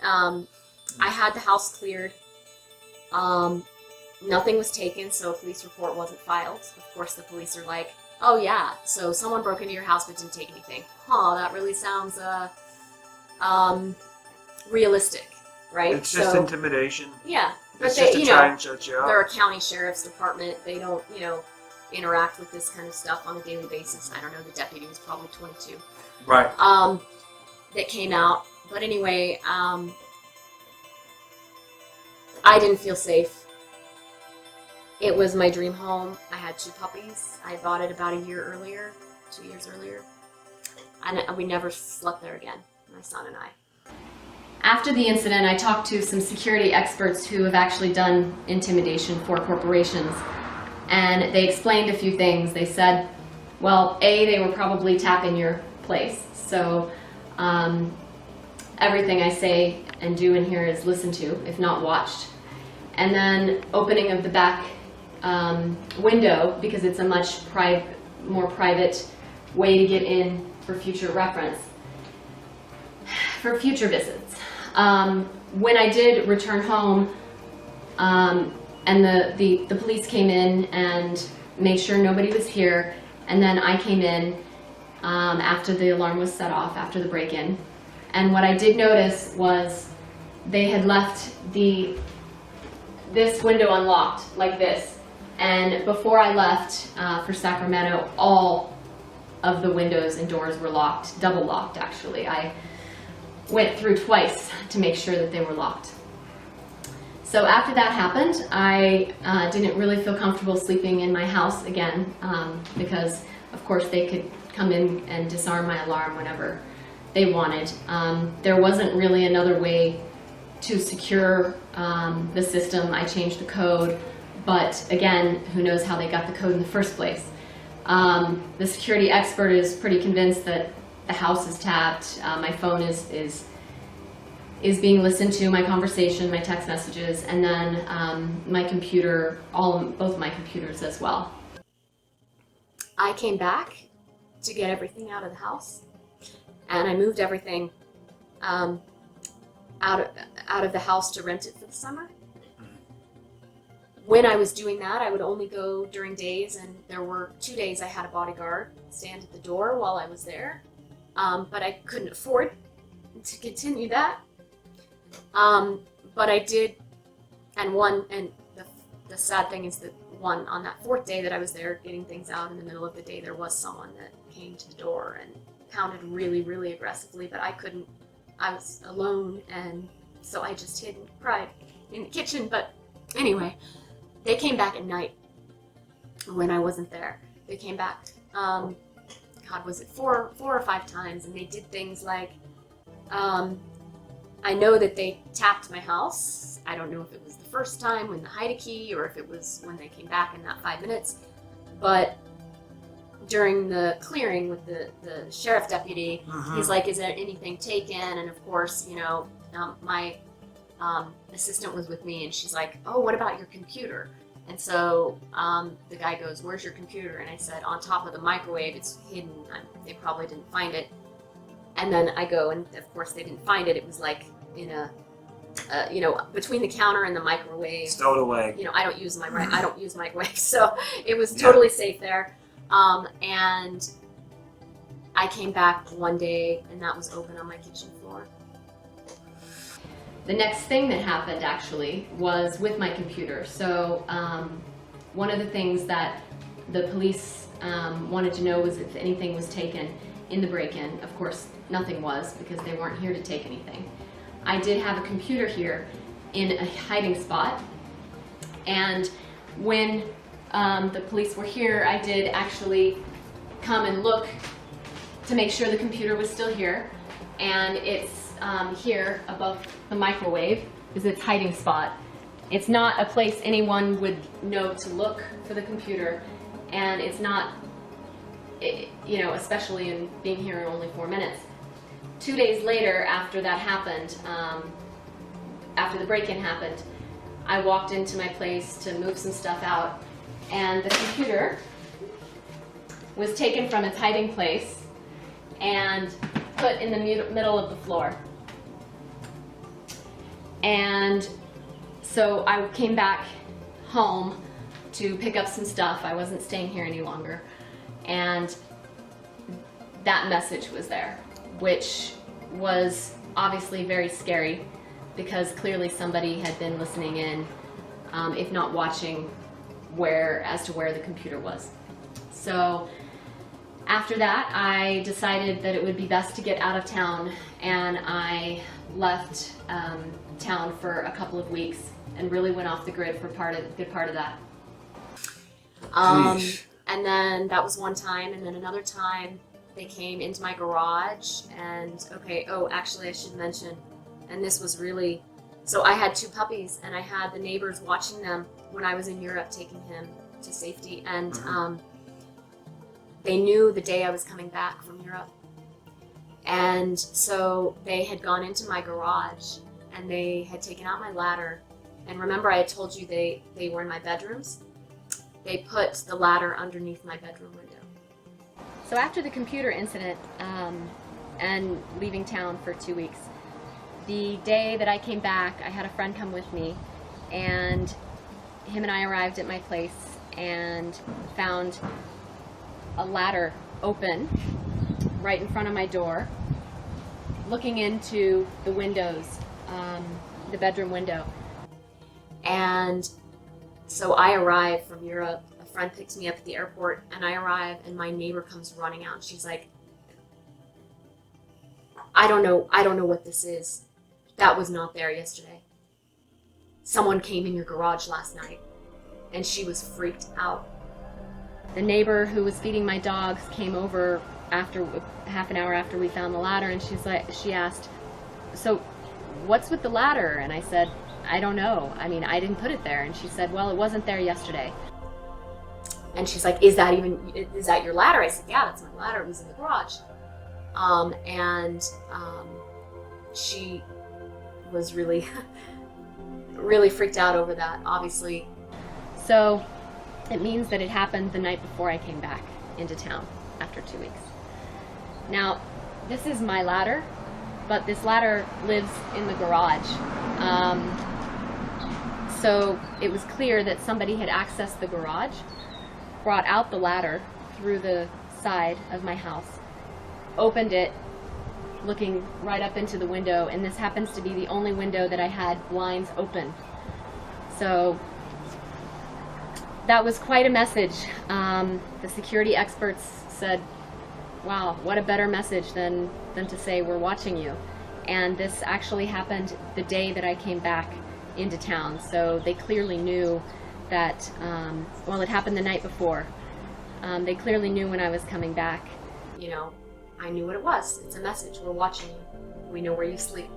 I had the house cleared. Nothing was taken, so a police report wasn't filed. Of course, the police are like, oh yeah, so someone broke into your house but didn't take anything. Huh, that really sounds realistic, right? It's just intimidation. Yeah. It's But just to try and shut you up. they're a county sheriff's department. They don't, interact with this kind of stuff on a daily basis. I don't know, the deputy was probably 22. Right. That came out. But anyway, I didn't feel safe. It was my dream home. I had 2 puppies. I bought it about 2 years earlier. And we never slept there again, my son and I. After the incident, I talked to some security experts who have actually done intimidation for corporations. And they explained a few things. They said, well, A, they were probably tapping your place. So everything I say and do in here is listened to, if not watched. And then opening of the back window, because it's a much more private way to get in for future reference, for future visits. When I did return home, and the police came in and made sure nobody was here, and then I came in after the alarm was set off, after the break-in. And what I did notice was they had left this window unlocked, like this. And before I left for Sacramento, all of the windows and doors were locked, double locked actually. I went through twice to make sure that they were locked. So after that happened, I didn't really feel comfortable sleeping in my house again because, of course, they could come in and disarm my alarm whenever they wanted. There wasn't really another way to secure the system. I changed the code, but again, who knows how they got the code in the first place. The security expert is pretty convinced that the house is tapped. My phone is being listened to, my conversation, my text messages, and then my computer, both my computers as well. I came back to get everything out of the house, and I moved everything out of the house to rent it for the summer. When I was doing that, I would only go during days, and there were 2 days I had a bodyguard stand at the door while I was there, but I couldn't afford to continue that. But I did, and the sad thing is that on that 4th day that I was there getting things out in the middle of the day, there was someone that came to the door and pounded really, really aggressively, but I couldn't, I was alone, and so I just hid and cried in the kitchen. But anyway, they came back at night when I wasn't there. They came back, God, was it 4 or 5 times, and they did things like, I know that they tapped my house. I don't know if it was the first time when they hide a key or if it was when they came back in that 5 minutes. But during the clearing with the sheriff deputy, he's like, is there anything taken? And of course, my assistant was with me, and she's like, oh, what about your computer? And so the guy goes, where's your computer? And I said, on top of the microwave, it's hidden. They probably didn't find it. And then I go, and of course they didn't find it. It was like in between the counter and the microwave. Stowed away. I don't use microwaves, so it was totally safe there. And I came back one day, and that was open on my kitchen floor. The next thing that happened actually was with my computer. So one of the things that the police wanted to know was if anything was taken in the break-in. Of course, nothing was, because they weren't here to take anything. I did have a computer here in a hiding spot, and when the police were here, I did actually come and look to make sure the computer was still here, and it's here above the microwave is its hiding spot. It's not a place anyone would know to look for the computer, and it's not, especially in being here in only 4 minutes. 2 days later, after that happened, after the break-in happened, I walked into my place to move some stuff out, and the computer was taken from its hiding place and put in the middle of the floor. And so I came back home to pick up some stuff. I wasn't staying here any longer. And that message was there, which was obviously very scary because clearly somebody had been listening in, if not watching, as to where the computer was. So after that, I decided that it would be best to get out of town, and I left town for a couple of weeks and really went off the grid for a good part of that. And then that was one time, and then another time they came into my garage and, actually I should mention, and this was really, so I had 2 puppies and I had the neighbors watching them when I was in Europe taking him to safety, and they knew the day I was coming back from Europe. And so they had gone into my garage and they had taken out my ladder. And remember I had told you they were in my bedrooms? They put the ladder underneath my bedroom window. So after the computer incident and leaving town for 2 weeks, the day that I came back, I had a friend come with me, and him and I arrived at my place and found a ladder open right in front of my door, looking into the windows, the bedroom window. And so I arrived from Europe, a friend picked me up at the airport, and I arrive and my neighbor comes running out and she's like, I don't know what this is. That was not there yesterday. Someone came in your garage last night. And she was freaked out. The neighbor who was feeding my dogs came over after half an hour after we found the ladder, and she asked, so what's with the ladder? And I said, I don't know. I mean, I didn't put it there. And she said, well, it wasn't there yesterday. And she's like, is that your ladder? I said, yeah, that's my ladder. It was in the garage. She was really, really freaked out over that, obviously. So it means that it happened the night before I came back into town after 2 weeks. Now, this is my ladder, but this ladder lives in the garage. So it was clear that somebody had accessed the garage, brought out the ladder through the side of my house, opened it, looking right up into the window, and this happens to be the only window that I had blinds open. So that was quite a message. The security experts said, wow, what a better message than to say we're watching you. And this actually happened the day that I came back into town. So they clearly knew that, it happened the night before. They clearly knew when I was coming back. You know, I knew what it was. It's a message. We're watching you. We know where you sleep.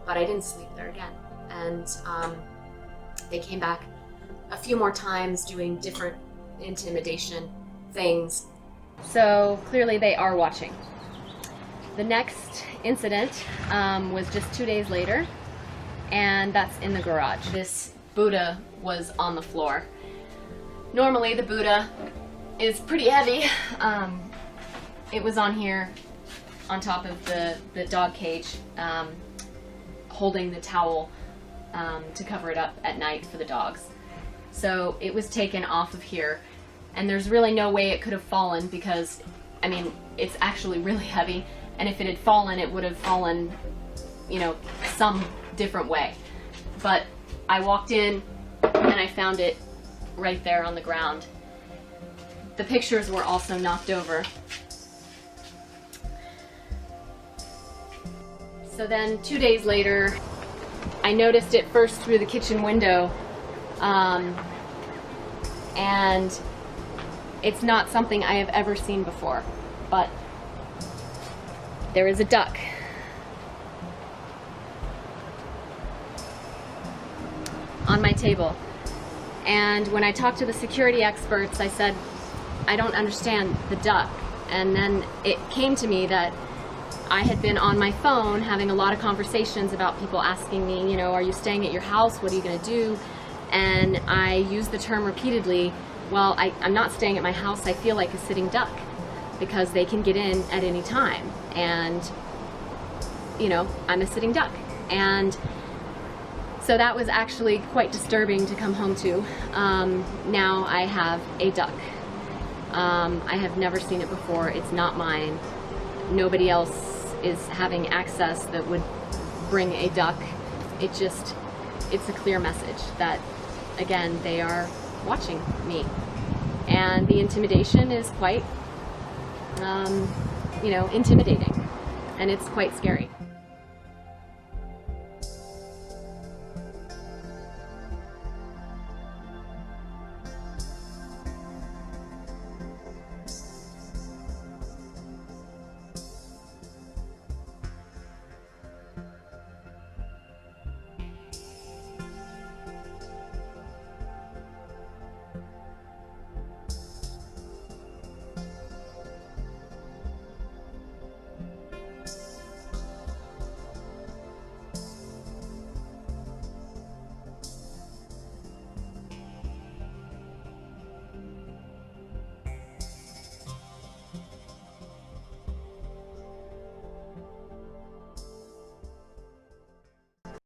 But I didn't sleep there again. And they came back a few more times doing different intimidation things. So clearly they are watching. The next incident was just 2 days later, and that's in the garage. This Buddha was on the floor. Normally the Buddha is pretty heavy. It was on here on top of the dog cage, holding the towel to cover it up at night for the dogs. So it was taken off of here, and there's really no way it could have fallen because, I mean, it's actually really heavy, and if it had fallen, it would have fallen, you know, some different way. But I walked in and I found it right there on the ground. The pictures were also knocked over. So then 2 days later, I noticed it first through the kitchen window, and it's not something I have ever seen before, but there is a duck. On my table. And when I talked to the security experts, I said, I don't understand the duck. And then it came to me that I had been on my phone having a lot of conversations about people asking me, you know, are you staying at your house? What are you going to do? And I used the term repeatedly, well, I'm not staying at my house. I feel like a sitting duck because they can get in at any time. And, you know, I'm a sitting duck. And So that was actually quite disturbing to come home to. Now I have a duck. I have never seen it before. It's not mine. Nobody else is having access that would bring a duck. It's a clear message that, again, they are watching me. And the intimidation is quite, intimidating. And it's quite scary.